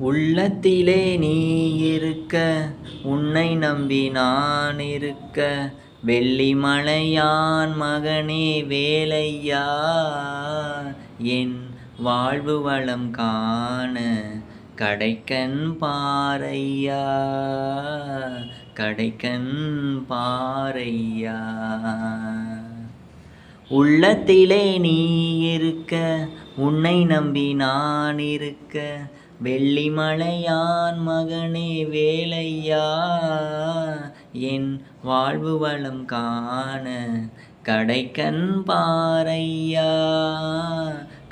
உள்ளத்திலே நீ இருக்க, உன்னை நம்பி நான் இருக்க, வெள்ளிமலையான் மகனே வேலையா, என் வாழ்வு வளம் காண கடைக்கண் பாரையா, கடைக்கண் பாரையா. உள்ளத்திலே நீ இருக்க, உன்னை நம்பி நான் இருக்க, வெள்ளிமலையான் மகனே வேலையா, என் வாழ்வு வளம் காண கடைக்கண் பாரையா,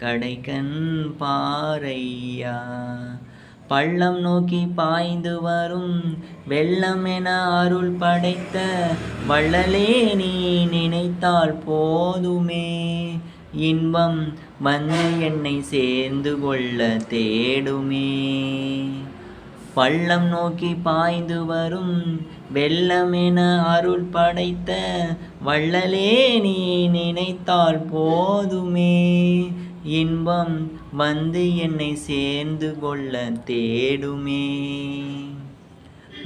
கடைக்கண் பாரையா. பள்ளம் நோக்கி பாய்ந்து வரும் வெள்ளம் என அருள் படைத்த வள்ளலே நீ நினைத்தால் போதுமே, இன்பம் வந்து என்னை சேர்ந்து கொள்ள தேடுமே. பள்ளம் நோக்கி பாய்ந்து வரும் வெள்ளம் என அருள் படைத்த வள்ளலே நீ நினைத்தால் போதுமே, இன்பம் வந்து என்னை சேர்ந்து கொள்ள தேடுமே.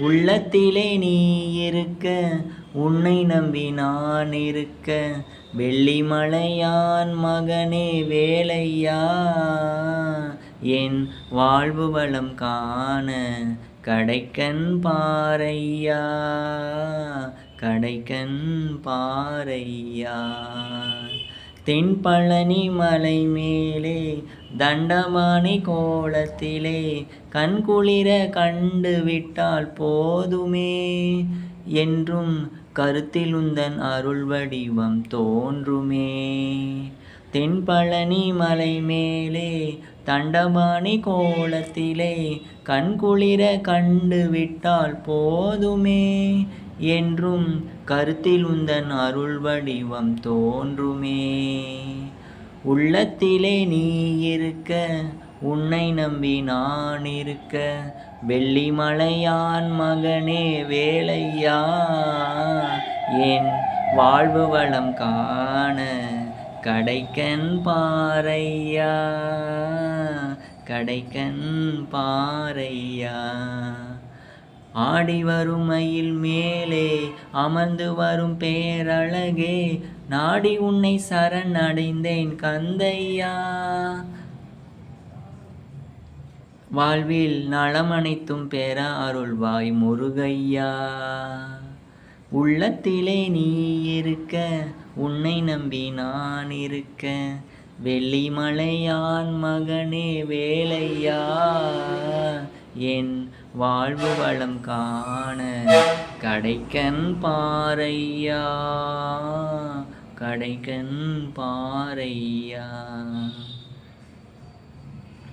உள்ளத்திலே நீ இருக்க, உன்னை நம்பி நான் இருக்க, வெள்ளிமலையான் மகனே வேலையா, என் வாழ்வு வளம் காண கடைக்கண் பாரையா, கடைக்கண் பாரையா. தென்பழனி மலை மேலே தண்டபாணி கோலத்திலே கண்குளிர கண்டு விட்டால் போதுமே, என்றும் கருத்தில் உந்தன் அருள் வடிவம் தோன்றுமே. தென்பழனி மலை மேலே தண்டபாணி கோலத்திலே கண்குளிர கண்டு விட்டால் போதுமே, என்றும் கருத்தில் உந்தன் அருள் வடிவம் தோன்றுமே. உள்ளத்திலே நீ இருக்க, உன்னை நம்பி நான் இருக்க, வெள்ளிமலையான் மகனே வேலையா, என் வாழ்வு வளம் காண கடைக்கண் பாரையா, கடைக்கண் பாரையா. ஆடி வரும் மயில் மேலே அமர்ந்து வரும் பேரழகே, நாடி உன்னை சரணடைந்தேன் கந்தையா, வாழ்வில் நலம் அனைத்தும் பெற அருள்வாய் முருகையா. உள்ளத்திலே நீ இருக்க, உன்னை நம்பி நான் இருக்க, வெள்ளிமலையான் மகனே வேலையா, என் வாழ்வு வளம் காண கடைக்கண் பாரையா, கடைக்கண் பாரையா.